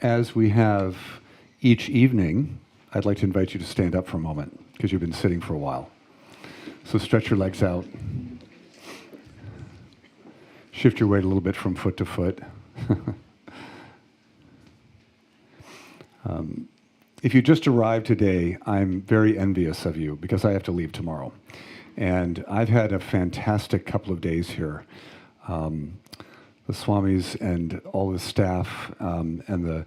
as we have each evening, I'd like to invite you to stand up for a moment because you've been sitting for a while. So stretch your legs out. Shift your weight a little bit from foot to foot. If you just arrived today, I'm very envious of you because I have to leave tomorrow. And I've had a fantastic couple of days here. The Swamis and all the staff and the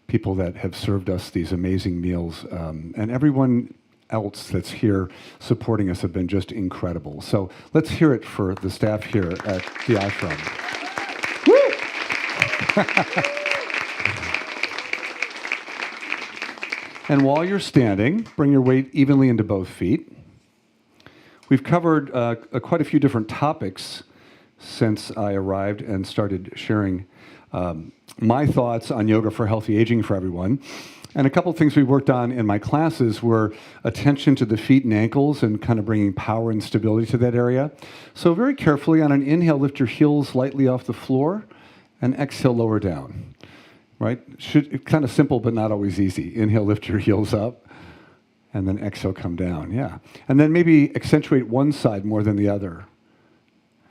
people that have served us these amazing meals and everyone else that's here supporting us have been just incredible. So let's hear it for the staff here at the ashram. Woo! And while you're standing, bring your weight evenly into both feet. We've covered quite a few different topics since I arrived and started sharing my thoughts on yoga for healthy aging for everyone. And a couple of things we worked on in my classes were attention to the feet and ankles and kind of bringing power and stability to that area. So very carefully on an inhale, lift your heels lightly off the floor and exhale, lower down. Right? Kind of simple, but not always easy. Inhale, lift your heels up, and then exhale, come down. Yeah. And then maybe accentuate one side more than the other,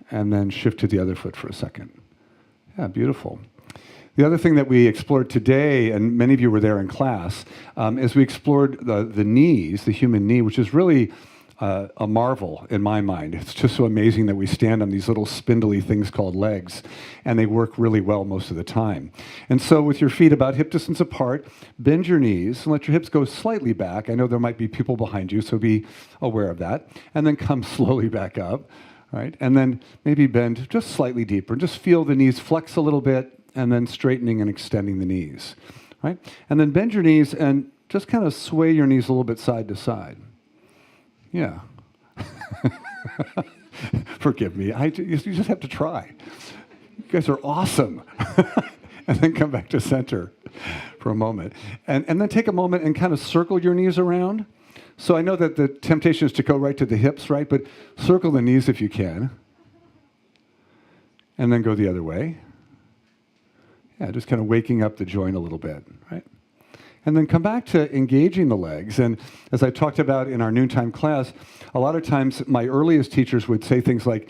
and then shift to the other foot for a second. Yeah, beautiful. The other thing that we explored today, and many of you were there in class, is we explored the knees, the human knee, which is really a marvel in my mind. It's just so amazing that we stand on these little spindly things called legs, and they work really well most of the time. And so with your feet about hip distance apart, bend your knees and let your hips go slightly back. I know there might be people behind you, so be aware of that. And then come slowly back up, right? And then maybe bend just slightly deeper. Just feel the knees flex a little bit, and then straightening and extending the knees, right? And then bend your knees and just kind of sway your knees a little bit side to side. Yeah. Forgive me. You just have to try. You guys are awesome. And then come back to center for a moment. And then take a moment and kind of circle your knees around. So I know that the temptation is to go right to the hips, right? But circle the knees if you can. And then go the other way. Yeah, just kind of waking up the joint a little bit, right? And then come back to engaging the legs. And as I talked about in our noontime class, a lot of times my earliest teachers would say things like,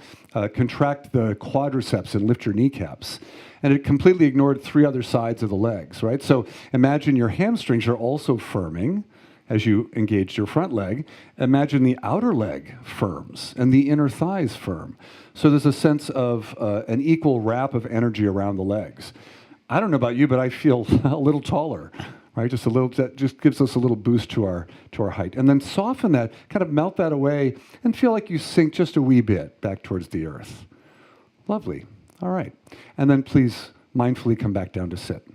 contract the quadriceps and lift your kneecaps. And it completely ignored three other sides of the legs, right? So imagine your hamstrings are also firming as you engage your front leg. Imagine the outer leg firms and the inner thighs firm. So there's a sense of an equal wrap of energy around the legs. I don't know about you, but I feel a little taller. Right, just a little. That just gives us a little boost to our height, and then soften that, kind of melt that away, and feel like you sink just a wee bit back towards the earth. Lovely. All right, and then please mindfully come back down to sit.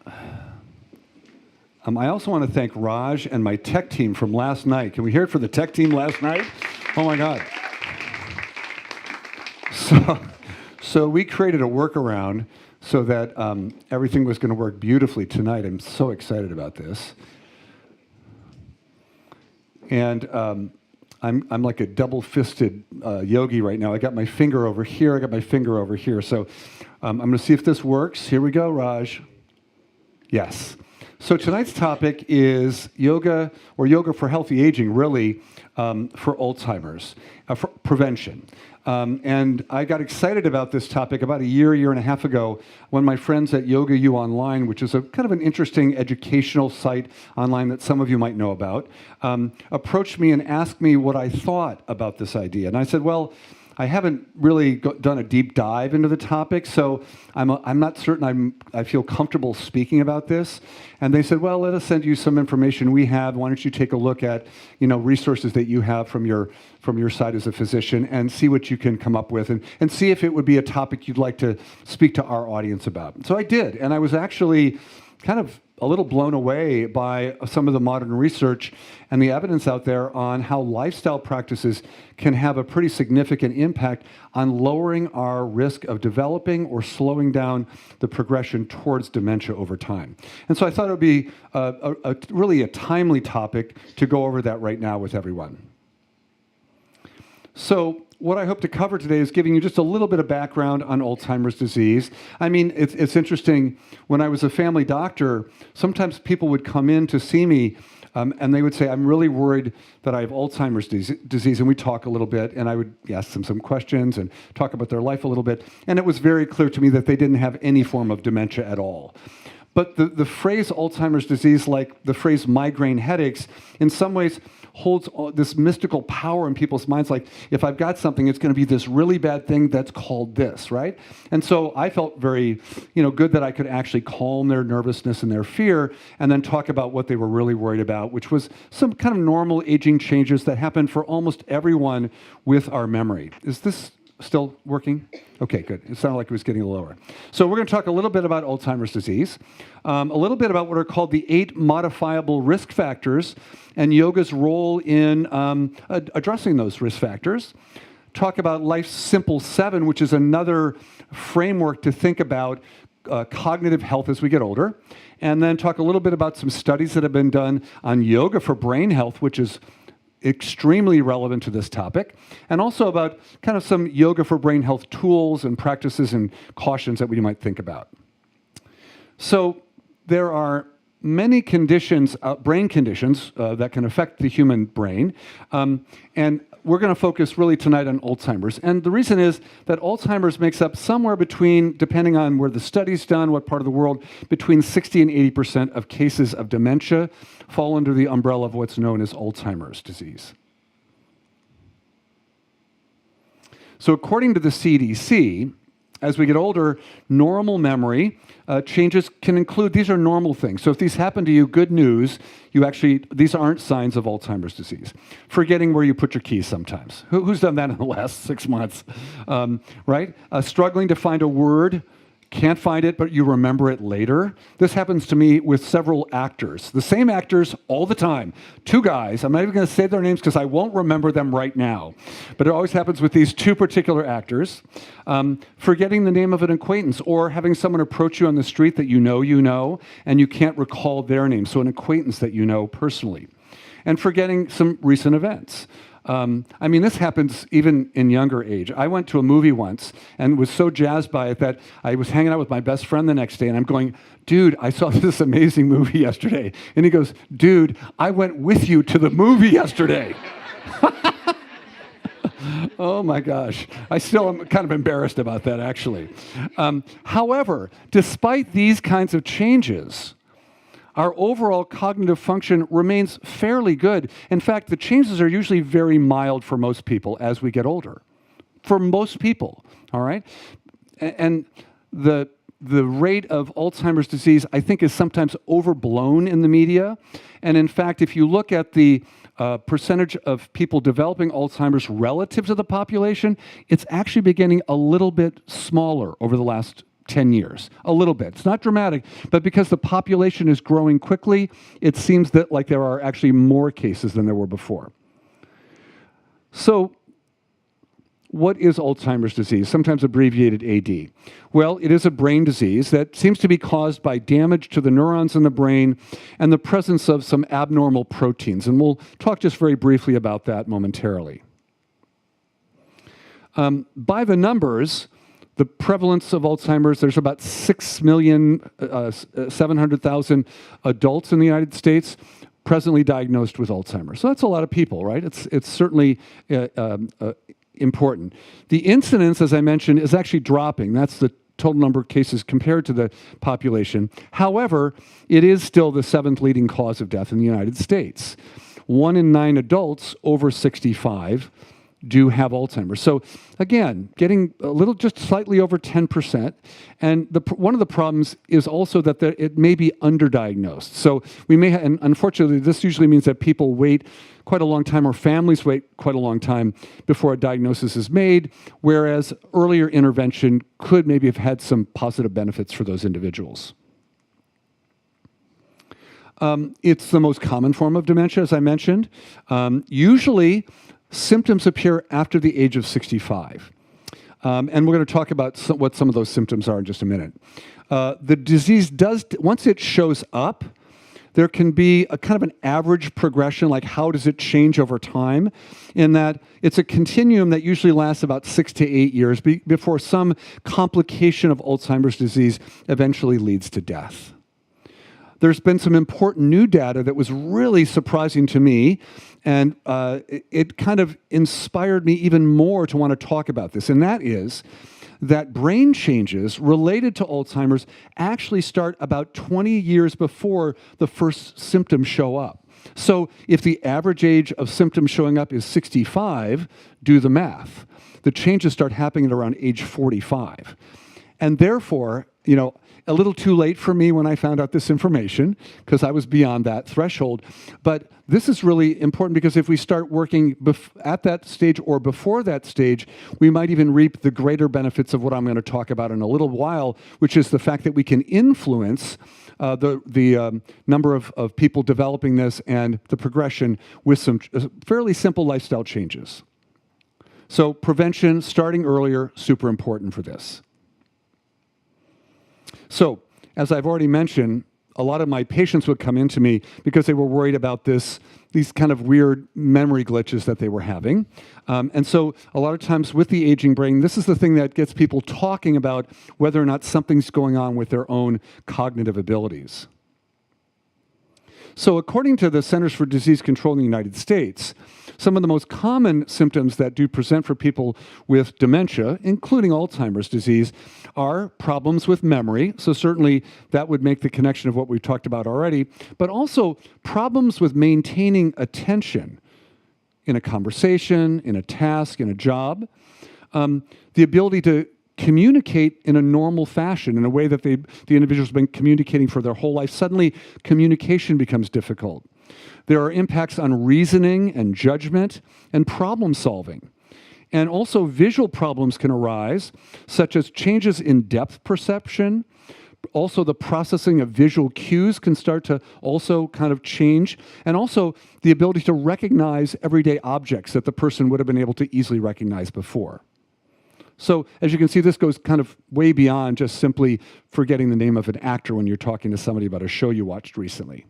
I also want to thank Raj and my tech team from last night. Can we hear it for the tech team last night? Oh my God. So we created a workaround so that everything was going to work beautifully tonight. I'm so excited about this. And I'm like a double-fisted yogi right now. I got my finger over here. I got my finger over here. So I'm going to see if this works. Here we go, Raj. Yes. So tonight's topic is yoga, or yoga for healthy aging, really, for Alzheimer's, for prevention. And I got excited about this topic about a year and a half ago when my friends at Yoga U Online, which is a kind of an interesting educational site online that some of you might know about, approached me and asked me what I thought about this idea. And I said, well, I haven't really done a deep dive into the topic, so I'm not certain I feel comfortable speaking about this. And they said, well, let us send you some information we have. Why don't you take a look at, resources that you have from your side as a physician and see what you can come up with and see if it would be a topic you'd like to speak to our audience about. So I did, and I was actually kind of a little blown away by some of the modern research and the evidence out there on how lifestyle practices can have a pretty significant impact on lowering our risk of developing or slowing down the progression towards dementia over time. And so I thought it would be really a timely topic to go over that right now with everyone. So what I hope to cover today is giving you just a little bit of background on Alzheimer's disease. I mean, it's interesting. When I was a family doctor, sometimes people would come in to see me and they would say, I'm really worried that I have Alzheimer's disease. And we'd talk a little bit, and I would ask them some questions and talk about their life a little bit. And it was very clear to me that they didn't have any form of dementia at all. But the phrase Alzheimer's disease, like the phrase migraine headaches, in some ways holds this mystical power in people's minds. Like, if I've got something, it's going to be this really bad thing that's called this, right? And so I felt very, good that I could actually calm their nervousness and their fear, and then talk about what they were really worried about, which was some kind of normal aging changes that happen for almost everyone with our memory. Is this still working? Okay, good. It sounded like it was getting lower. So we're going to talk a little bit about Alzheimer's disease, a little bit about what are called the 8 modifiable risk factors and yoga's role in addressing those risk factors. Talk about Life's Simple 7, which is another framework to think about cognitive health as we get older. And then talk a little bit about some studies that have been done on yoga for brain health, which is extremely relevant to this topic, and also about kind of some yoga for brain health tools and practices and cautions that we might think about. So there are many conditions, brain conditions, that can affect the human brain, and we're going to focus really tonight on Alzheimer's. And the reason is that Alzheimer's makes up somewhere between, depending on where the study's done, what part of the world, between 60 and 80% of cases of dementia fall under the umbrella of what's known as Alzheimer's disease. So according to the CDC, as we get older, normal memory changes can include, these are normal things. So if these happen to you, good news, these aren't signs of Alzheimer's disease. Forgetting where you put your keys sometimes. Who's done that in the last 6 months? Right? Struggling to find a word, can't find it, but you remember it later. This happens to me with several actors. The same actors all the time. 2 guys. I'm not even going to say their names because I won't remember them right now. But it always happens with these 2 particular actors. Forgetting the name of an acquaintance, or having someone approach you on the street that you know, and you can't recall their name. So an acquaintance that you know personally. And forgetting some recent events. I mean, this happens even in younger age. I went to a movie once and was so jazzed by it that I was hanging out with my best friend the next day, and I'm going, dude, I saw this amazing movie yesterday. And he goes, dude, I went with you to the movie yesterday. Oh my gosh. I still am kind of embarrassed about that, actually. However, despite these kinds of changes, our overall cognitive function remains fairly good. In fact, the changes are usually very mild for most people as we get older. For most people, all right? And the rate of Alzheimer's disease, I think, is sometimes overblown in the media. And in fact, if you look at the percentage of people developing Alzheimer's relative to the population, it's actually been getting a little bit smaller over the last 10 years, a little bit. It's not dramatic, but because the population is growing quickly, it seems that like there are actually more cases than there were before. So what is Alzheimer's disease, sometimes abbreviated AD? Well, it is a brain disease that seems to be caused by damage to the neurons in the brain and the presence of some abnormal proteins. And we'll talk just very briefly about that momentarily. By the numbers, the prevalence of Alzheimer's, there's about 6,700,000 adults in the United States presently diagnosed with Alzheimer's. So that's a lot of people, right? It's certainly important. The incidence, as I mentioned, is actually dropping. That's the total number of cases compared to the population. However, it is still the 7th leading cause of death in the United States. 1 in 9 adults over 65 do have Alzheimer's. So again, getting a little, just slightly over 10%. And one of the problems is also that it may be underdiagnosed. So we may and unfortunately, this usually means that people wait quite a long time, or families wait quite a long time before a diagnosis is made, whereas earlier intervention could maybe have had some positive benefits for those individuals. It's the most common form of dementia, as I mentioned. Usually, symptoms appear after the age of 65. And we're going to talk about what some of those symptoms are in just a minute. The disease does, once it shows up, there can be a kind of an average progression, like how does it change over time, in that it's a continuum that usually lasts about 6 to 8 years before some complication of Alzheimer's disease eventually leads to death. There's been some important new data that was really surprising to me, and it kind of inspired me even more to want to talk about this, and that is that brain changes related to Alzheimer's actually start about 20 years before the first symptoms show up. So if the average age of symptoms showing up is 65, do the math. The changes start happening at around age 45. And therefore, a little too late for me when I found out this information, because I was beyond that threshold. But this is really important, because if we start working at that stage or before that stage, we might even reap the greater benefits of what I'm going to talk about in a little while, which is the fact that we can influence the number of people developing this and the progression with some fairly simple lifestyle changes. So prevention, starting earlier, super important for this. So, as I've already mentioned, a lot of my patients would come into me because they were worried about these kind of weird memory glitches that they were having. And so a lot of times with the aging brain, this is the thing that gets people talking about whether or not something's going on with their own cognitive abilities. So according to the Centers for Disease Control in the United States, some of the most common symptoms that do present for people with dementia, including Alzheimer's disease, are problems with memory. So certainly that would make the connection of what we've talked about already, but also problems with maintaining attention in a conversation, in a task, in a job, the ability to communicate in a normal fashion, in a way that the individual's been communicating for their whole life. Suddenly, communication becomes difficult. There are impacts on reasoning and judgment and problem solving. And also visual problems can arise, such as changes in depth perception. Also, the processing of visual cues can start to also kind of change. And also the ability to recognize everyday objects that the person would have been able to easily recognize before. So as you can see, this goes kind of way beyond just simply forgetting the name of an actor when you're talking to somebody about a show you watched recently.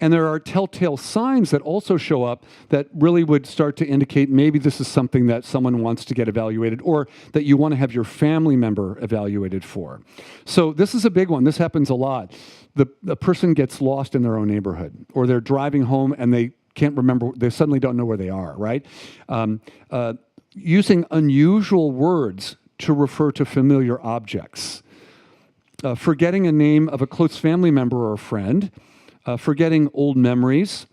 And there are telltale signs that also show up that really would start to indicate maybe this is something that someone wants to get evaluated, or that you want to have your family member evaluated for. So this is a big one. This happens a lot. The person gets lost in their own neighborhood, or they're driving home and they can't remember, they suddenly don't know where they are, right? Using unusual words to refer to familiar objects. Forgetting a name of a close family member or a friend. Forgetting old memories.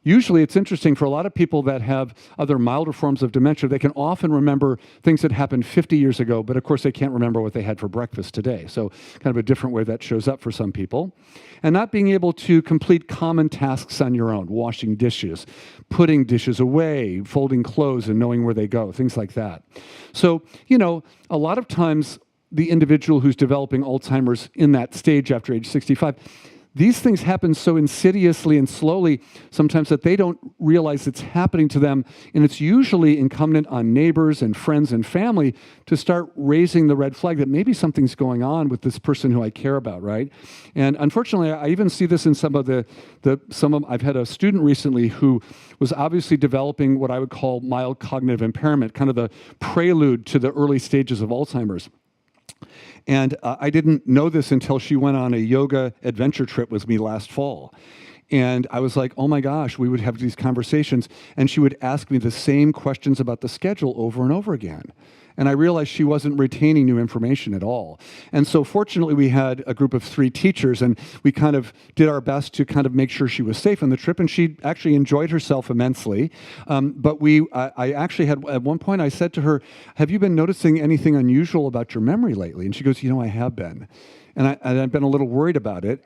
Usually it's interesting for a lot of people that have other milder forms of dementia, they can often remember things that happened 50 years ago, but of course they can't remember what they had for breakfast today. So kind of a different way that shows up for some people. And not being able to complete common tasks on your own, washing dishes, putting dishes away, folding clothes and knowing where they go, things like that. So, a lot of times the individual who's developing Alzheimer's in that stage after age 65, these things happen so insidiously and slowly sometimes that they don't realize it's happening to them, and it's usually incumbent on neighbors and friends and family to start raising the red flag that maybe something's going on with this person who I care about, right? And unfortunately, I even see this in I've had a student recently who was obviously developing what I would call mild cognitive impairment, kind of the prelude to the early stages of Alzheimer's. And I didn't know this until she went on a yoga adventure trip with me last fall. And I was like, oh my gosh, we would have these conversations, and she would ask me the same questions about the schedule over and over again. And I realized she wasn't retaining new information at all. And so fortunately, we had a group of 3 teachers, and we kind of did our best to kind of make sure she was safe on the trip, and she actually enjoyed herself immensely. But I actually had, at one point, I said to her, have you been noticing anything unusual about your memory lately? And she goes, I have been. And I've been a little worried about it.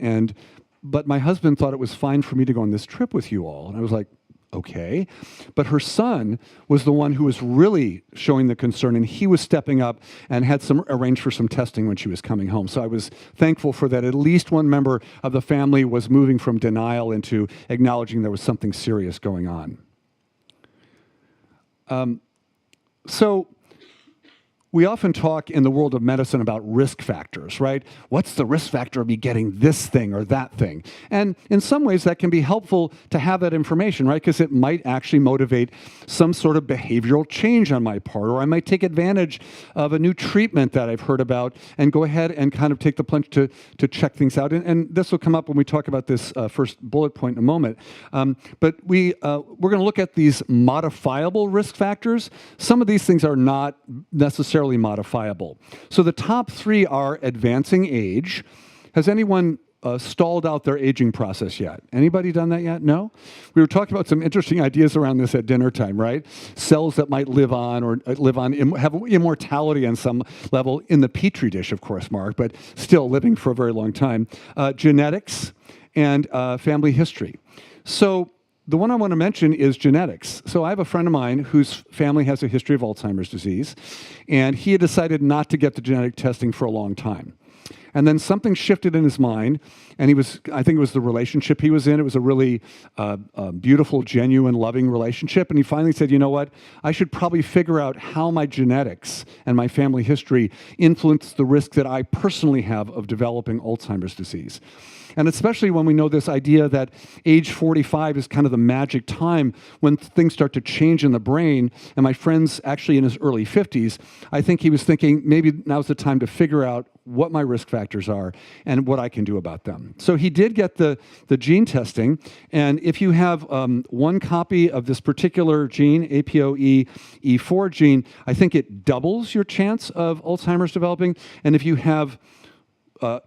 But my husband thought it was fine for me to go on this trip with you all. And I was like, okay. But her son was the one who was really showing the concern, and he was stepping up and had arranged for some testing when she was coming home. So I was thankful for that. At least one member of the family was moving from denial into acknowledging there was something serious going on. So We often talk in the world of medicine about risk factors, right? What's the risk factor of me getting this thing or that thing? And in some ways, that can be helpful to have that information, right? Because it might actually motivate some sort of behavioral change on my part, or I might take advantage of a new treatment that I've heard about and go ahead and kind of take the plunge to check things out. And this will come up when we talk about this first bullet point in a moment. But we're going to look at these modifiable risk factors. Some of these things are not necessarily modifiable. So the top three are advancing age. Has anyone stalled out their aging process yet? Anybody done that yet? No? We were talking about some interesting ideas around this at dinner time, right? Cells that might live on or have immortality on some level in the petri dish, of course, Mark, but still living for a very long time. Genetics and family history. So the one I want to mention is genetics. So I have a friend of mine whose family has a history of Alzheimer's disease, and he had decided not to get the genetic testing for a long time. And then something shifted in his mind, and I think it was the relationship he was in. It was a really beautiful, genuine, loving relationship. And he finally said, you know what? I should probably figure out how my genetics and my family history influence the risk that I personally have of developing Alzheimer's disease. And especially when we know this idea that age 45 is kind of the magic time when things start to change in the brain. And my friend's actually in his early 50s. I think he was thinking maybe now's the time to figure out what my risk factors are and what I can do about them. So he did get the gene testing. And if you have one copy of this particular gene, APOE4 gene, I think it doubles your chance of Alzheimer's developing. And if you have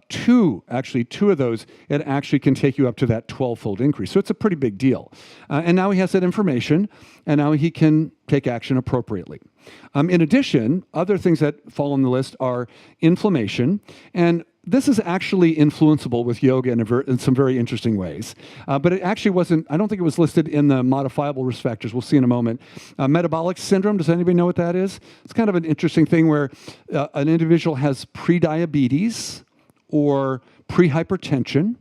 two of those, it actually can take you up to that 12-fold increase. So it's a pretty big deal. And now he has that information, and now he can take action appropriately. In addition, other things that fall on the list are inflammation, and this is actually influenceable with yoga in some very interesting ways. But it actually wasn't, I don't think it was listed in the modifiable risk factors. We'll see in a moment. Metabolic syndrome, does anybody know what that is? It's kind of an interesting thing where an individual has prediabetes, or prehypertension,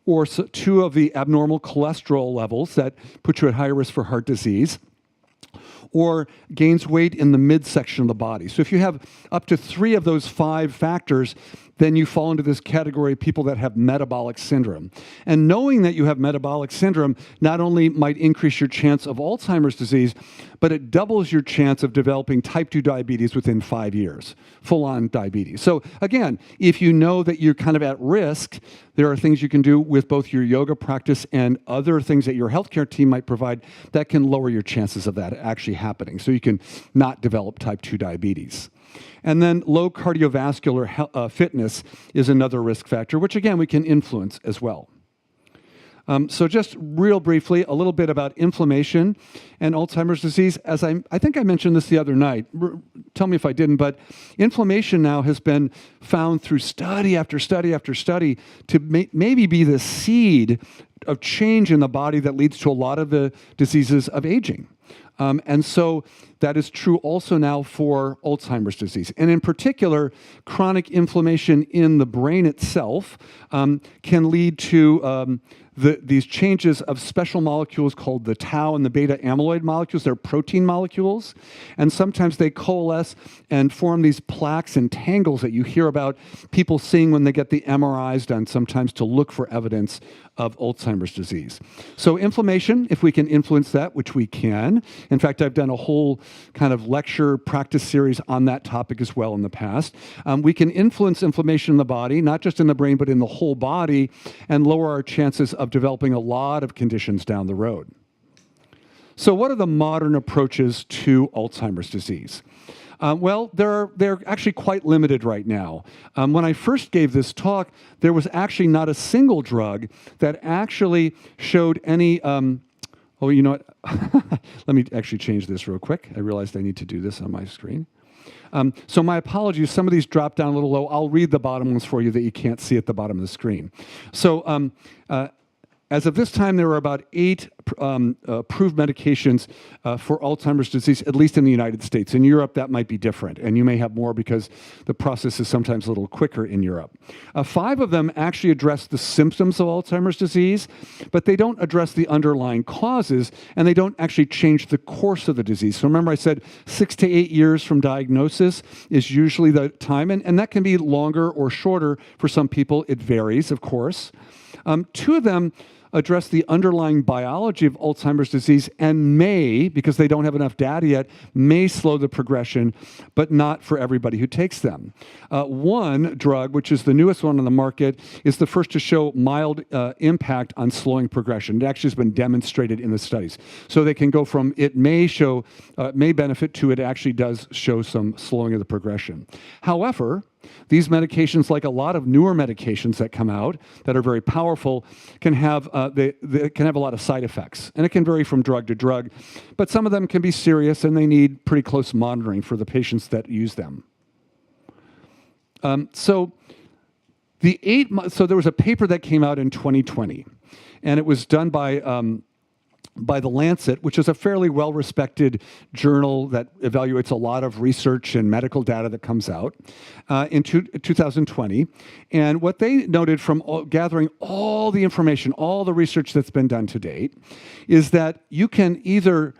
or two of the abnormal cholesterol levels that put you at higher risk for heart disease, or gains weight in the midsection of the body. So if you have up to 3 of those 5 factors, then you fall into this category of people that have metabolic syndrome. And knowing that you have metabolic syndrome not only might increase your chance of Alzheimer's disease, but it doubles your chance of developing type 2 diabetes within 5 years, full-on diabetes. So again, if you know that you're kind of at risk, there are things you can do with both your yoga practice and other things that your healthcare team might provide that can lower your chances of that actually happening, so you can not develop type 2 diabetes. And then low cardiovascular fitness is another risk factor, which again, we can influence as well. So just real briefly, a little bit about inflammation and Alzheimer's disease. As I think I mentioned this the other night, tell me if I didn't, but inflammation now has been found through study after study after study to maybe be the seed of change in the body that leads to a lot of the diseases of aging. And so that is true also now for Alzheimer's disease. And in particular, chronic inflammation in the brain itself can lead to these changes of special molecules called the tau and the beta amyloid molecules. They're protein molecules. And sometimes they coalesce and form these plaques and tangles that you hear about people seeing when they get the MRIs done, sometimes to look for evidence of Alzheimer's disease. So inflammation, if we can influence that, which we can. In fact, I've done a whole kind of lecture practice series on that topic as well in the past. We can influence inflammation in the body, not just in the brain, but in the whole body, and lower our chances of developing a lot of conditions down the road. So what are the modern approaches to Alzheimer's disease? Well, they're actually quite limited right now. When I first gave this talk, there was actually not a single drug that actually showed any, oh, you know what? Let me actually change this real quick. I realized I need to do this on my screen. So my apologies, some of these drop down a little low. I'll read the bottom ones for you that you can't see at the bottom of the screen. So As of this time, there are about 8 approved medications for Alzheimer's disease, at least in the United States. In Europe, that might be different, and you may have more because the process is sometimes a little quicker in Europe. 5 of them actually address the symptoms of Alzheimer's disease, but they don't address the underlying causes, and they don't actually change the course of the disease. So remember I said 6 to 8 years from diagnosis is usually the time, and that can be longer or shorter for some people. It varies, of course. 2 of them address the underlying biology of Alzheimer's disease and may, because they don't have enough data yet, may slow the progression, but not for everybody who takes them. One drug, which is the newest one on the market, is the first to show mild impact on slowing progression. It actually has been demonstrated in the studies. So they can go from it may benefit to it actually does show some slowing of the progression. However, these medications, like a lot of newer medications that come out that are very powerful, can have they can have a lot of side effects, and it can vary from drug to drug. But some of them can be serious, and they need pretty close monitoring for the patients that use them. So there was a paper that came out in 2020, and it was done by The Lancet, which is a fairly well-respected journal that evaluates a lot of research and medical data that comes out in 2020. And what they noted from gathering all the information, all the research that's been done to date, is that you can either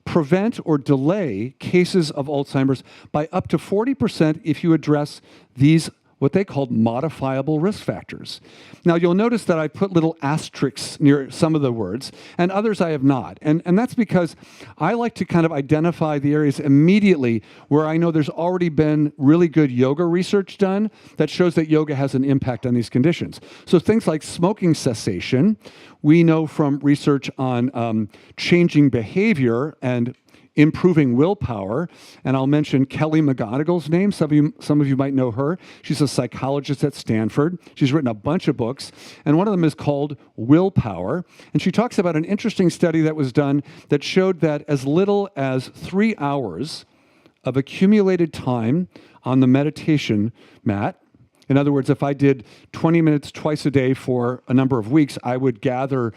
prevent or delay cases of Alzheimer's by up to 40% if you address these what they called modifiable risk factors. Now, you'll notice that I put little asterisks near some of the words, and others I have not. And that's because I like to kind of identify the areas immediately where I know there's already been really good yoga research done that shows that yoga has an impact on these conditions. So things like smoking cessation, we know from research on changing behavior and improving willpower, and I'll mention Kelly McGonigal's name. Some of you might know her. She's a psychologist at Stanford. She's written a bunch of books, and one of them is called Willpower, and she talks about an interesting study that was done that showed that as little as 3 hours of accumulated time on the meditation mat, in other words, if I did 20 minutes twice a day for a number of weeks, I would gather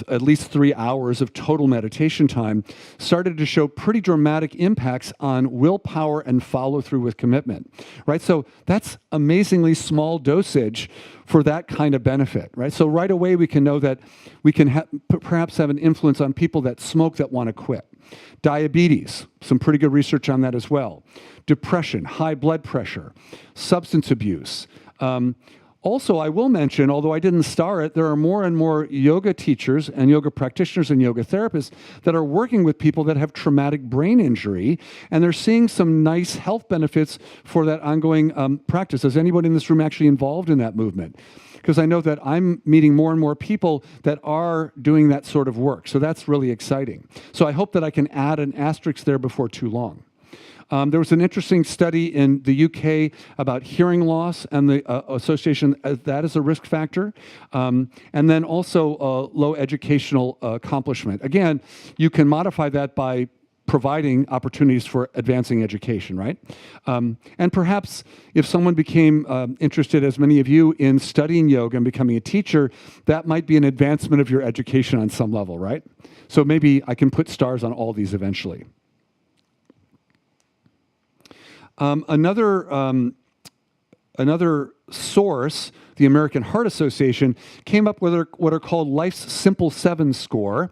at least 3 hours of total meditation time, started to show pretty dramatic impacts on willpower and follow through with commitment, right? So that's amazingly small dosage for that kind of benefit, right? So right away we can know that we can perhaps have an influence on people that smoke that want to quit. Diabetes, some pretty good research on that as well. Depression, high blood pressure, substance abuse. Also, I will mention, although I didn't star it, there are more and more yoga teachers and yoga practitioners and yoga therapists that are working with people that have traumatic brain injury, and they're seeing some nice health benefits for that ongoing practice. Is anybody in this room actually involved in that movement? Because I know that I'm meeting more and more people that are doing that sort of work. So that's really exciting. So I hope that I can add an asterisk there before too long. There was an interesting study in the UK about hearing loss and the association that is a risk factor. And then also low educational accomplishment. Again, you can modify that by providing opportunities for advancing education, right? And perhaps if someone became interested, as many of you, in studying yoga and becoming a teacher, that might be an advancement of your education on some level, right? So maybe I can put stars on all these eventually. Another source, the American Heart Association, came up with what are called Life's Simple 7 score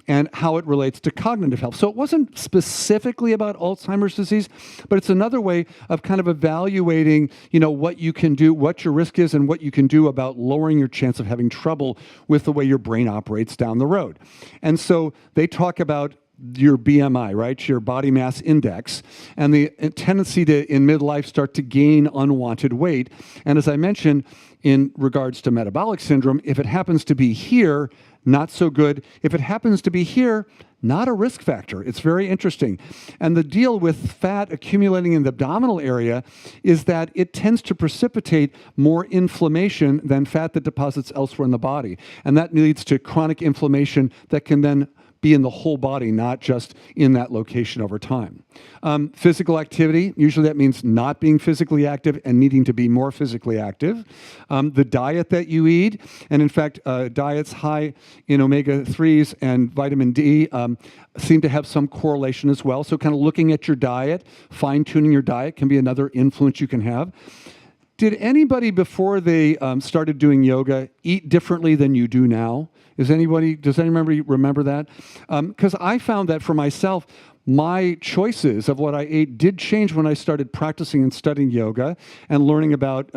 and how it relates to cognitive health. So it wasn't specifically about Alzheimer's disease, but it's another way of kind of evaluating, what you can do, what your risk is, and what you can do about lowering your chance of having trouble with the way your brain operates down the road. And so they talk about your BMI, right? Your body mass index, and the tendency to, in midlife, start to gain unwanted weight. And as I mentioned, in regards to metabolic syndrome, if it happens to be here, not so good. If it happens to be here, not a risk factor. It's very interesting. And the deal with fat accumulating in the abdominal area is that it tends to precipitate more inflammation than fat that deposits elsewhere in the body. And that leads to chronic inflammation that can then be in the whole body, not just in that location over time. Physical activity, usually that means not being physically active and needing to be more physically active. The diet that you eat, and in fact, diets high in omega-3s and vitamin D seem to have some correlation as well. So kind of looking at your diet, fine-tuning your diet can be another influence you can have. Did anybody before they started doing yoga eat differently than you do now? Does anybody remember that? Because I found that for myself, my choices of what I ate did change when I started practicing and studying yoga and learning about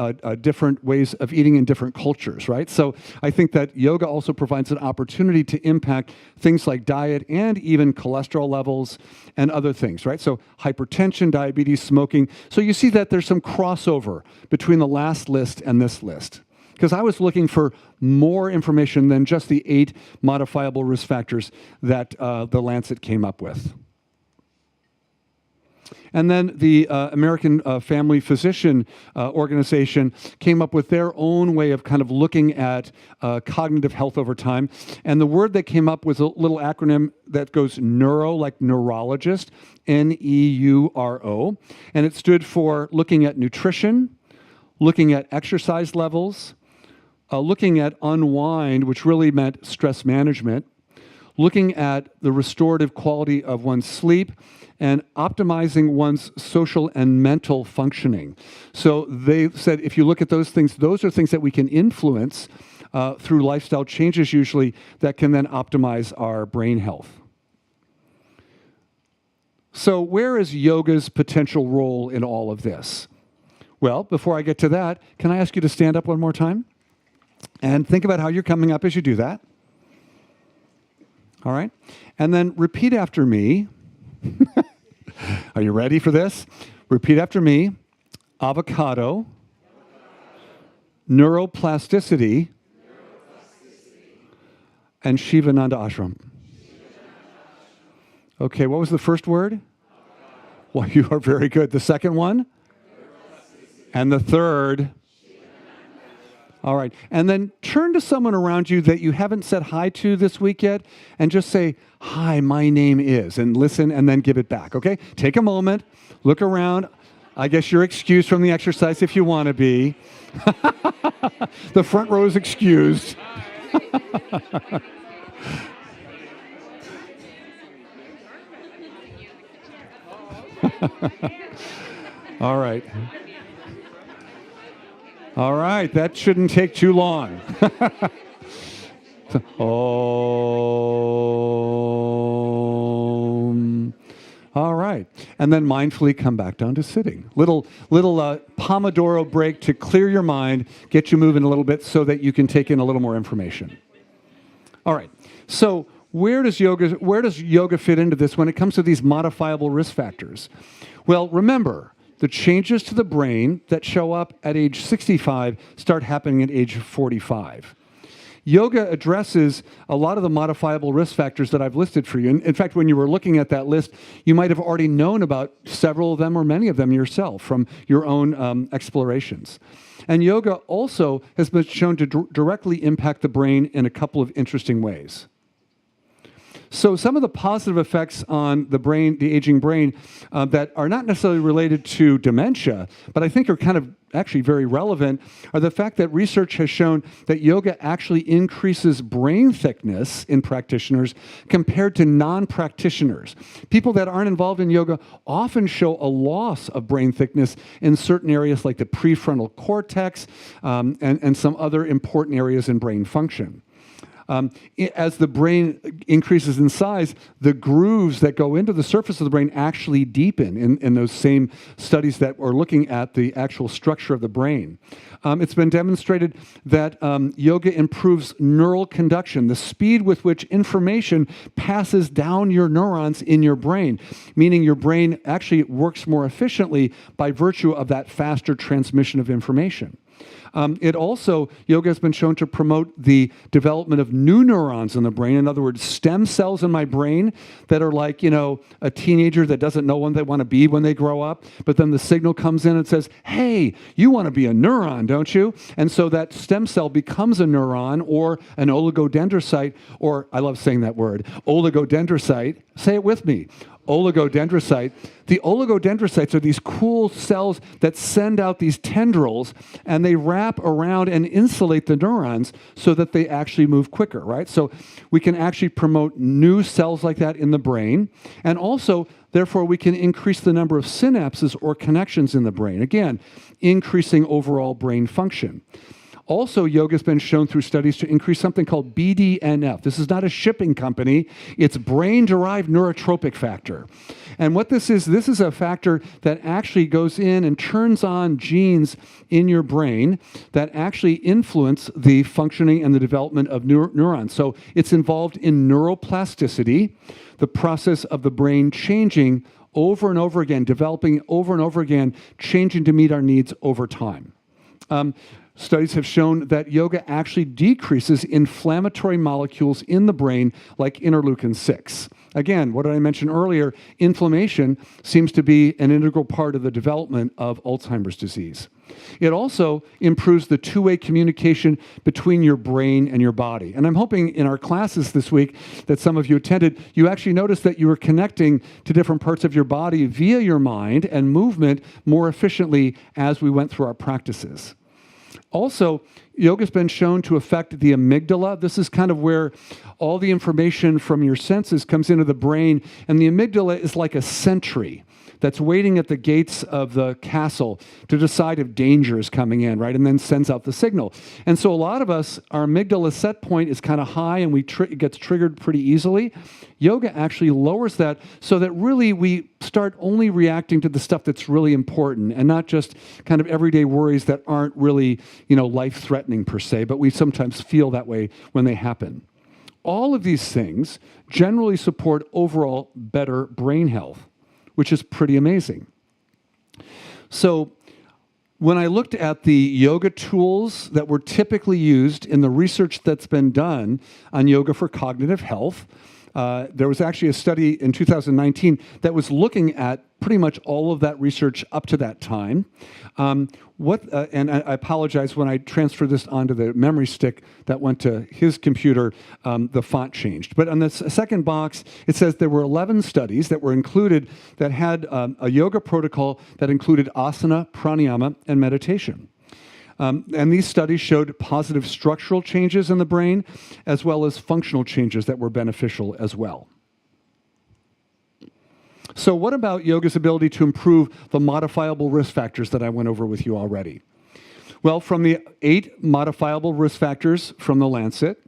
different ways of eating in different cultures, right? So I think that yoga also provides an opportunity to impact things like diet and even cholesterol levels and other things, right? So hypertension, diabetes, smoking. So you see that there's some crossover between the last list and this list. Because I was looking for more information than just the 8 modifiable risk factors that the Lancet came up with. And then the American Family Physician Organization came up with their own way of kind of looking at cognitive health over time. And the word that came up was a little acronym that goes neuro, like neurologist, N-E-U-R-O. And it stood for looking at nutrition, looking at exercise levels, looking at unwind, which really meant stress management, looking at the restorative quality of one's sleep, and optimizing one's social and mental functioning. So they said if you look at those things, those are things that we can influence through lifestyle changes usually that can then optimize our brain health. So where is yoga's potential role in all of this? Well, before I get to that, can I ask you to stand up one more time? And think about how you're coming up as you do that. All right? And then repeat after me. Are you ready for this? Repeat after me. Avocado, neuroplasticity, and Shivananda Ashram. Okay, what was the first word? Well, you are very good. The second one? And the third? All right. And then turn to someone around you that you haven't said hi to this week yet and just say, "Hi, my name is," and listen and then give it back, okay? Take a moment, look around. I guess you're excused from the exercise if you want to be. The front row is excused. All right. All right, that shouldn't take too long. All right, and then mindfully come back down to sitting. Little Pomodoro break to clear your mind, get you moving a little bit so that you can take in a little more information. All right, so where does yoga fit into this when it comes to these modifiable risk factors? Well, remember, the changes to the brain that show up at age 65 start happening at age 45. Yoga addresses a lot of the modifiable risk factors that I've listed for you. In fact, when you were looking at that list, you might have already known about several of them or many of them yourself from your own explorations. And yoga also has been shown to directly impact the brain in a couple of interesting ways. So some of the positive effects on the brain, the aging brain, that are not necessarily related to dementia, but I think are kind of actually very relevant, are the fact that research has shown that yoga actually increases brain thickness in practitioners compared to non-practitioners. People that aren't involved in yoga often show a loss of brain thickness in certain areas like the prefrontal cortex and some other important areas in brain function. As the brain increases in size, the grooves that go into the surface of the brain actually deepen in those same studies that are looking at the actual structure of the brain. It's been demonstrated that yoga improves neural conduction, the speed with which information passes down your neurons in your brain, meaning your brain actually works more efficiently by virtue of that faster transmission of information. Yoga has been shown to promote the development of new neurons in the brain. In other words, stem cells in my brain that are like, a teenager that doesn't know what they want to be when they grow up, but then the signal comes in and says, hey, you want to be a neuron, don't you? And so that stem cell becomes a neuron or an oligodendrocyte, or I love saying that word, oligodendrocyte. Say it with me. Oligodendrocyte. The oligodendrocytes are these cool cells that send out these tendrils, and they wrap around and insulate the neurons so that they actually move quicker, right? So we can actually promote new cells like that in the brain, and also, therefore, we can increase the number of synapses or connections in the brain. Again, increasing overall brain function. Also, yoga has been shown through studies to increase something called BDNF. This is not a shipping company. It's brain-derived neurotrophic factor. And what this is a factor that actually goes in and turns on genes in your brain that actually influence the functioning and the development of neurons. So it's involved in neuroplasticity, the process of the brain changing over and over again, developing over and over again, changing to meet our needs over time. Studies have shown that yoga actually decreases inflammatory molecules in the brain like interleukin-6. Again, what did I mention earlier? Inflammation seems to be an integral part of the development of Alzheimer's disease. It also improves the two-way communication between your brain and your body. And I'm hoping in our classes this week that some of you attended, you actually noticed that you were connecting to different parts of your body via your mind and movement more efficiently as we went through our practices. Also, yoga has been shown to affect the amygdala. This is kind of where all the information from your senses comes into the brain, and the amygdala is like a sentry that's waiting at the gates of the castle to decide if danger is coming in, right? And then sends out the signal. And so a lot of us, our amygdala set point is kind of high and it gets triggered pretty easily. Yoga actually lowers that so that really we start only reacting to the stuff that's really important and not just kind of everyday worries that aren't really, life-threatening per se, but we sometimes feel that way when they happen. All of these things generally support overall better brain health, which is pretty amazing. So when I looked at the yoga tools that were typically used in the research that's been done on yoga for cognitive health, there was actually a study in 2019 that was looking at pretty much all of that research up to that time. And I apologize, when I transferred this onto the memory stick that went to his computer, the font changed. But on the second box, it says there were 11 studies that were included that had a yoga protocol that included asana, pranayama, and meditation. And these studies showed positive structural changes in the brain, as well as functional changes that were beneficial as well. So what about yoga's ability to improve the modifiable risk factors that I went over with you already? Well, from the 8 modifiable risk factors from the Lancet,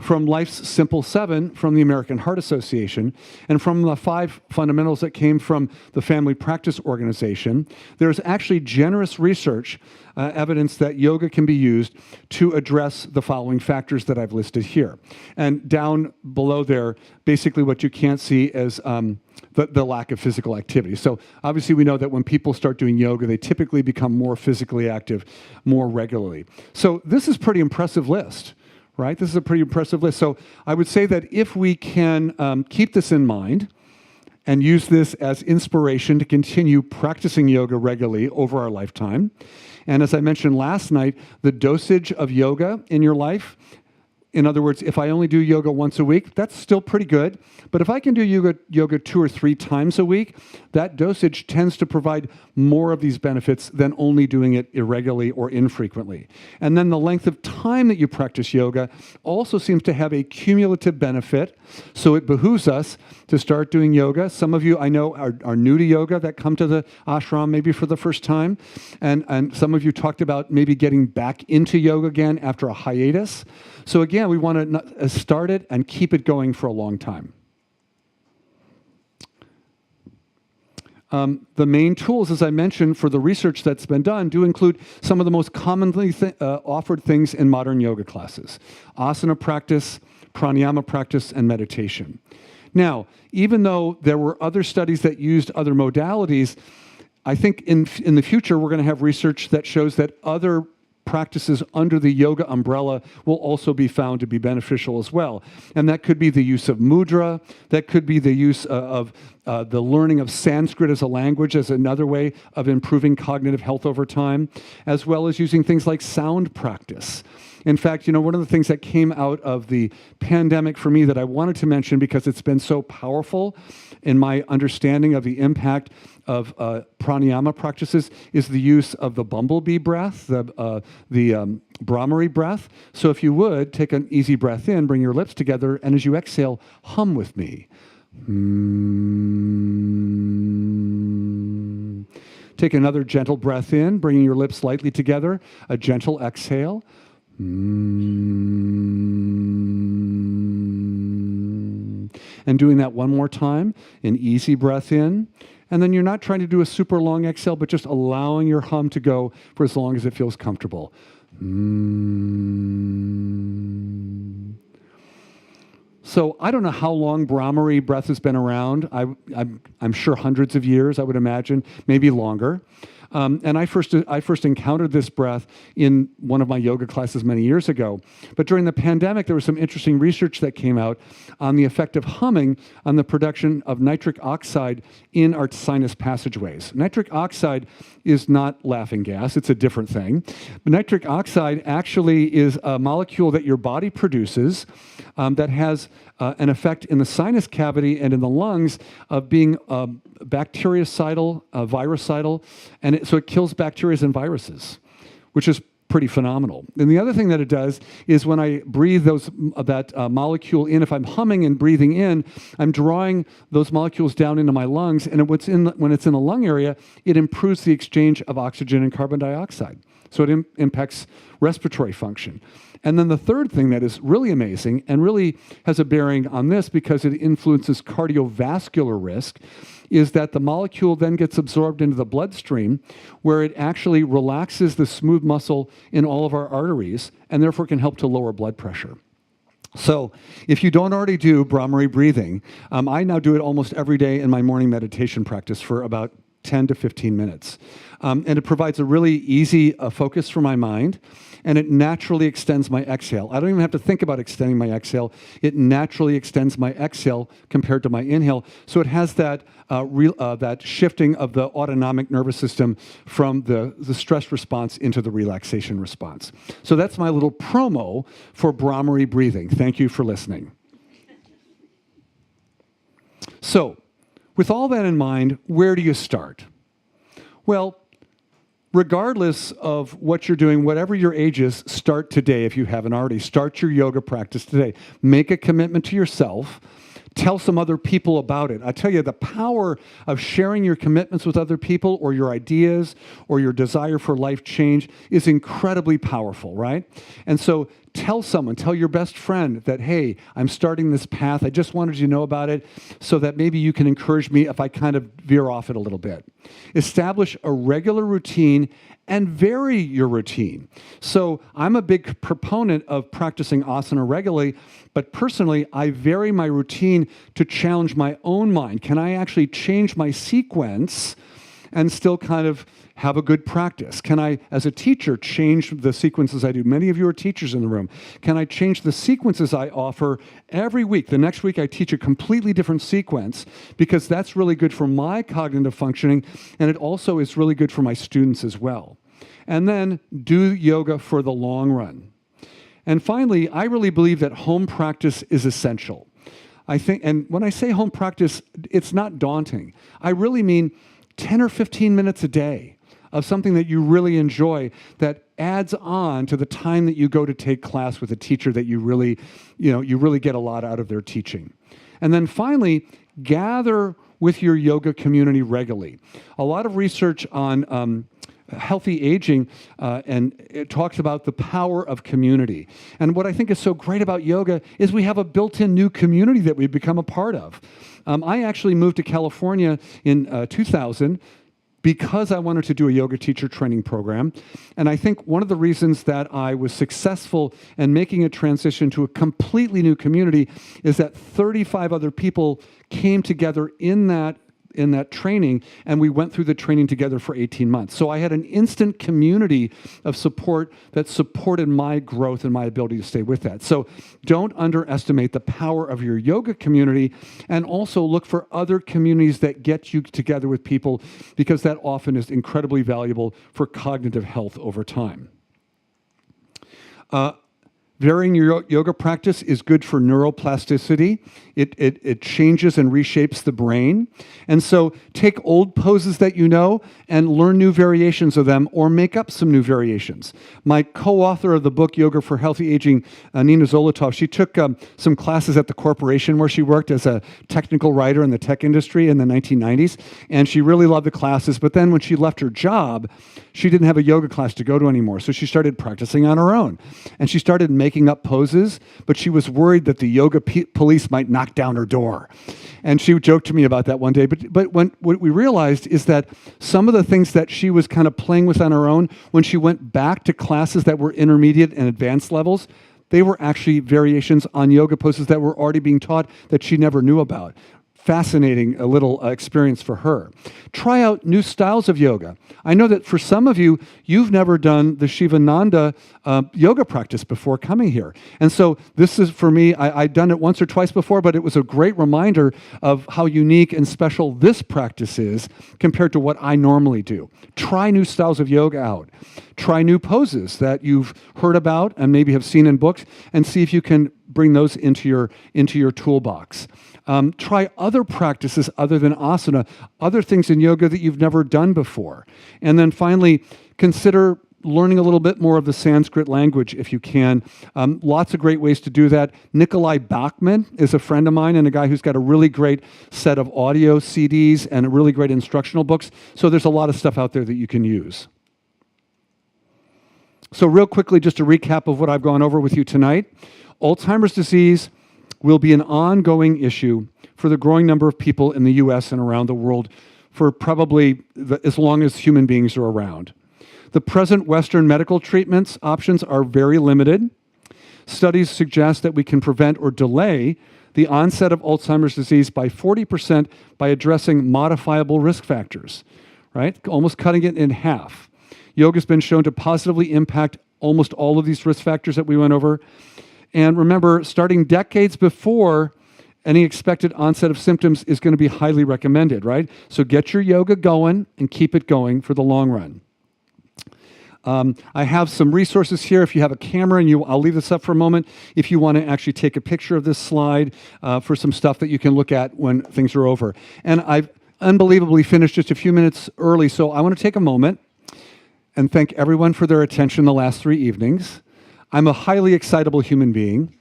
from Life's Simple 7 from the American Heart Association, and from the 5 fundamentals that came from the Family Practice Organization, there's actually generous research evidence that yoga can be used to address the following factors that I've listed here. And down below there, basically what you can't see is the lack of physical activity. So obviously we know that when people start doing yoga, they typically become more physically active more regularly. So this is a pretty impressive list. Right? This is a pretty impressive list. So I would say that if we can keep this in mind and use this as inspiration to continue practicing yoga regularly over our lifetime, and as I mentioned last night, the dosage of yoga in your life, in other words, if I only do yoga once a week, that's still pretty good. But if I can do yoga 2 or 3 times a week, that dosage tends to provide more of these benefits than only doing it irregularly or infrequently. And then the length of time that you practice yoga also seems to have a cumulative benefit. So it behooves us to start doing yoga. Some of you I know are new to yoga that come to the ashram maybe for the first time. And some of you talked about maybe getting back into yoga again after a hiatus. So again, we want to start it and keep it going for a long time. The main tools, as I mentioned, for the research that's been done do include some of the most commonly offered things in modern yoga classes: asana practice, pranayama practice, and meditation. Now, even though there were other studies that used other modalities, I think in the future we're going to have research that shows that other practices under the yoga umbrella will also be found to be beneficial as well. And that could be the use of mudra, that could be the use of the learning of Sanskrit as a language as another way of improving cognitive health over time, as well as using things like sound practice. In fact, one of the things that came out of the pandemic for me that I wanted to mention because it's been so powerful in my understanding of the impact of pranayama practices is the use of the bumblebee breath, the Brahmari breath. So if you would, take an easy breath in, bring your lips together, and as you exhale, hum with me. Take another gentle breath in, bringing your lips slightly together, a gentle exhale. And doing that one more time, an easy breath in. And then you're not trying to do a super long exhale, but just allowing your hum to go for as long as it feels comfortable. So I don't know how long Brahmari breath has been around. I'm sure hundreds of years, I would imagine, maybe longer. And I first encountered this breath in one of my yoga classes many years ago. But during the pandemic, there was some interesting research that came out on the effect of humming on the production of nitric oxide in our sinus passageways. Nitric oxide is not laughing gas, it's a different thing. But nitric oxide actually is a molecule that your body produces that has an effect in the sinus cavity and in the lungs of being bactericidal, virucidal, and so it kills bacteria and viruses, which is pretty phenomenal. And the other thing that it does is when I breathe that molecule in, if I'm humming and breathing in, I'm drawing those molecules down into my lungs, and when it's in the lung area, it improves the exchange of oxygen and carbon dioxide. So it impacts respiratory function. And then the third thing that is really amazing and really has a bearing on this because it influences cardiovascular risk is that the molecule then gets absorbed into the bloodstream where it actually relaxes the smooth muscle in all of our arteries and therefore can help to lower blood pressure. So if you don't already do Brahmari breathing, I now do it almost every day in my morning meditation practice for about 10 to 15 minutes. And it provides a really easy focus for my mind, and it naturally extends my exhale. I don't even have to think about extending my exhale. It naturally extends my exhale compared to my inhale. So it has that shifting of the autonomic nervous system from the stress response into the relaxation response. So that's my little promo for Brahmari breathing. Thank you for listening. So, with all that in mind, where do you start? Well, regardless of what you're doing, whatever your age is, start today if you haven't already. Start your yoga practice today. Make a commitment to yourself. Tell some other people about it. I tell you, the power of sharing your commitments with other people or your ideas or your desire for life change is incredibly powerful, right? And so tell your best friend that, hey, I'm starting this path. I just wanted you to know about it so that maybe you can encourage me if I kind of veer off it a little bit. Establish a regular routine and vary your routine. So I'm a big proponent of practicing asana regularly, but personally, I vary my routine to challenge my own mind. Can I actually change my sequence and still kind of have a good practice? Can I, as a teacher, change the sequences I do? Many of you are teachers in the room. Can I change the sequences I offer every week? The next week I teach a completely different sequence because that's really good for my cognitive functioning, and it also is really good for my students as well. And then do yoga for the long run. And finally, I really believe that home practice is essential. I think, and when I say home practice, it's not daunting. I really mean 10 or 15 minutes a day of something that you really enjoy that adds on to the time that you go to take class with a teacher that you really get a lot out of their teaching. And then finally, gather with your yoga community regularly. A lot of research on healthy aging, and it talks about the power of community. And what I think is so great about yoga is we have a built-in new community that we've become a part of. I actually moved to California in 2000 because I wanted to do a yoga teacher training program. And I think one of the reasons that I was successful in making a transition to a completely new community is that 35 other people came together in that that training, and we went through the training together for 18 months. So I had an instant community of support that supported my growth and my ability to stay with that. So don't underestimate the power of your yoga community, and also look for other communities that get you together with people, because that often is incredibly valuable for cognitive health over time. Varying your yoga practice is good for neuroplasticity. It changes and reshapes the brain. And so take old poses that you know and learn new variations of them, or make up some new variations. My co-author of the book, Yoga for Healthy Aging, Nina Zolotov, she took some classes at the corporation where she worked as a technical writer in the tech industry in the 1990s, and she really loved the classes. But then when she left her job, she didn't have a yoga class to go to anymore, so she started practicing on her own. And she started making up poses, but she was worried that the yoga police might knock down her door. And she joked to me about that one day. But what we realized is that some of the things that she was kind of playing with on her own, when she went back to classes that were intermediate and advanced levels, they were actually variations on yoga poses that were already being taught that she never knew about. Fascinating, a little experience for her. Try out new styles of yoga. I know that for some of you, you've never done the Shivananda yoga practice before coming here. And so this is, for me, I'd done it once or twice before, but it was a great reminder of how unique and special this practice is compared to what I normally do. Try new styles of yoga out. Try new poses that you've heard about and maybe have seen in books, and see if you can bring those into your toolbox. Try other practices other than asana, other things in yoga that you've never done before. And then finally, consider learning a little bit more of the Sanskrit language if you can. Lots of great ways to do that. Nikolai Bachman is a friend of mine, and a guy who's got a really great set of audio CDs and really great instructional books. So there's a lot of stuff out there that you can use. So real quickly, just a recap of what I've gone over with you tonight. Alzheimer's disease will be an ongoing issue for the growing number of people in the US and around the world for probably as long as human beings are around. The present Western medical treatments options are very limited. Studies suggest that we can prevent or delay the onset of Alzheimer's disease by 40% by addressing modifiable risk factors, right? Almost cutting it in half. Yoga has been shown to positively impact almost all of these risk factors that we went over. And remember, starting decades before any expected onset of symptoms is going to be highly recommended, right? So get your yoga going and keep it going for the long run. I have some resources here. If you have a camera, and I'll leave this up for a moment, if you want to actually take a picture of this slide for some stuff that you can look at when things are over. And I've unbelievably finished just a few minutes early, so I want to take a moment and thank everyone for their attention the last 3 evenings. I'm a highly excitable human being.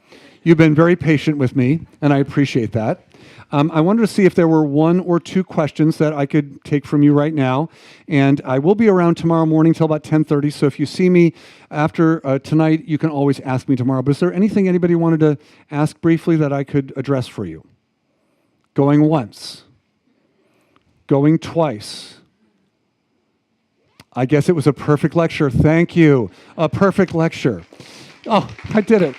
You've been very patient with me, and I appreciate that. I wanted to see if there were 1 or 2 questions that I could take from you right now. And I will be around tomorrow morning till about 10:30, so if you see me after tonight, you can always ask me tomorrow. But is there anything anybody wanted to ask briefly that I could address for you? Going once. Going twice. I guess it was a perfect lecture. Thank you. A perfect lecture. Oh, I did it.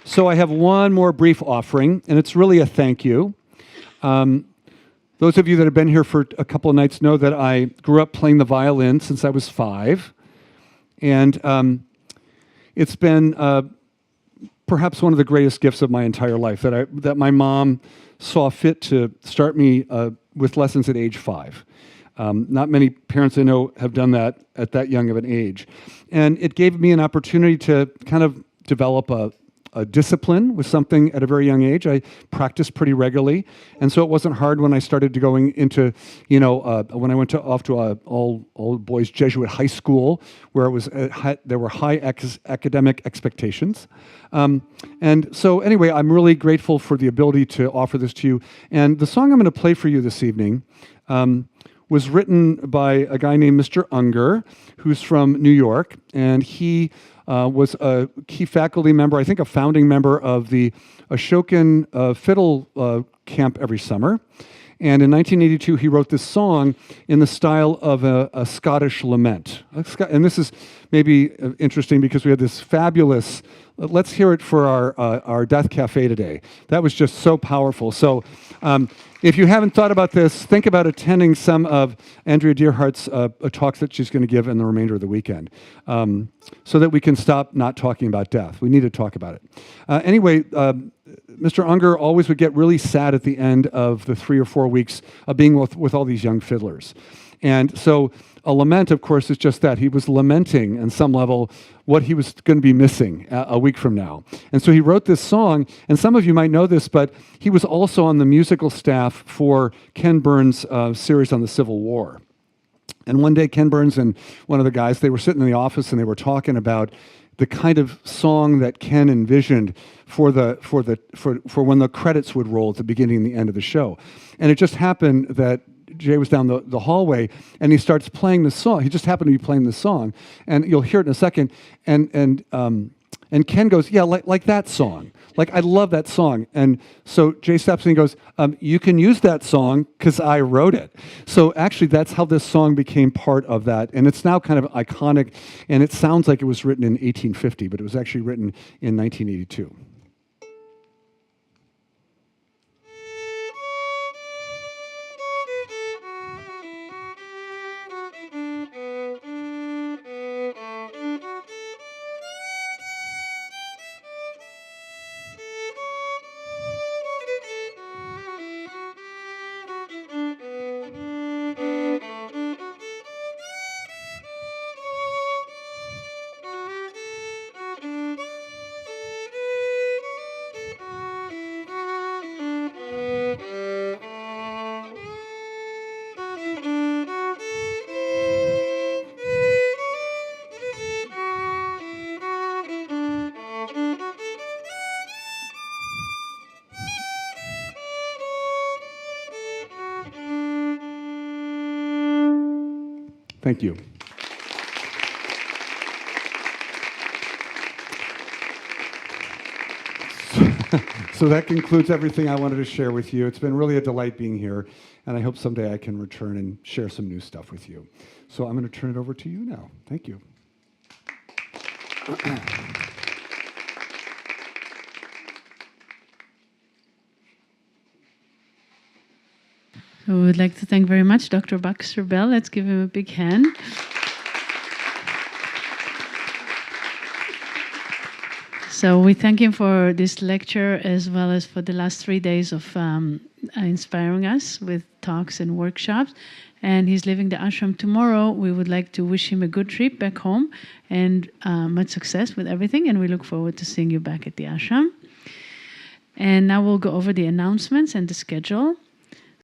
So I have one more brief offering, and it's really a thank you. Those of you that have been here for a couple of nights know that I grew up playing the violin since I was 5. And it's been perhaps one of the greatest gifts of my entire life, that my mom saw fit to start me with lessons at age 5. Not many parents I know have done that at that young of an age. And it gave me an opportunity to kind of develop a discipline with something at a very young age. I practiced pretty regularly. And so it wasn't hard when I started going into, when I went off to a all boys Jesuit high school, where it was there were high academic expectations. And so anyway, I'm really grateful for the ability to offer this to you. And the song I'm going to play for you this evening was written by a guy named Mr. Unger, who's from New York, and he was a key faculty member, I think a founding member of the Ashokan fiddle camp every summer. And in 1982, he wrote this song in the style of a Scottish lament. And this is maybe interesting because we had this fabulous, let's hear it for our Death Cafe today. That was just so powerful. So if you haven't thought about this, think about attending some of Andrea Dearhart's talks that she's going to give in the remainder of the weekend, so that we can stop not talking about death. We need to talk about it. Anyway, Mr. Unger always would get really sad at the end of the 3 or 4 weeks of being with all these young fiddlers. And so a lament, of course, is just that. He was lamenting, on some level, what he was going to be missing a week from now. And so he wrote this song, and some of you might know this, but he was also on the musical staff for Ken Burns' series on the Civil War. And one day, Ken Burns and one of the guys, they were sitting in the office and they were talking about the kind of song that Ken envisioned for when the credits would roll at the beginning and the end of the show. And it just happened that Jay was down the hallway and he starts playing the song. He just happened to be playing the song, and you'll hear it in a second. And Ken goes, "Yeah, like that song. Like, I love that song." And so Jay steps in and goes, "You can use that song because I wrote it." So actually, that's how this song became part of that. And it's now kind of iconic, and it sounds like it was written in 1850, but it was actually written in 1982. Thank you. So that concludes everything I wanted to share with you. It's been really a delight being here, and I hope someday I can return and share some new stuff with you. So I'm going to turn it over to you now. Thank you. So we would like to thank very much Dr. Baxter Bell. Let's give him a big hand. So we thank him for this lecture as well as for the last 3 days of inspiring us with talks and workshops. And he's leaving the ashram tomorrow. We would like to wish him a good trip back home and much success with everything. And we look forward to seeing you back at the ashram. And now we'll go over the announcements and the schedule.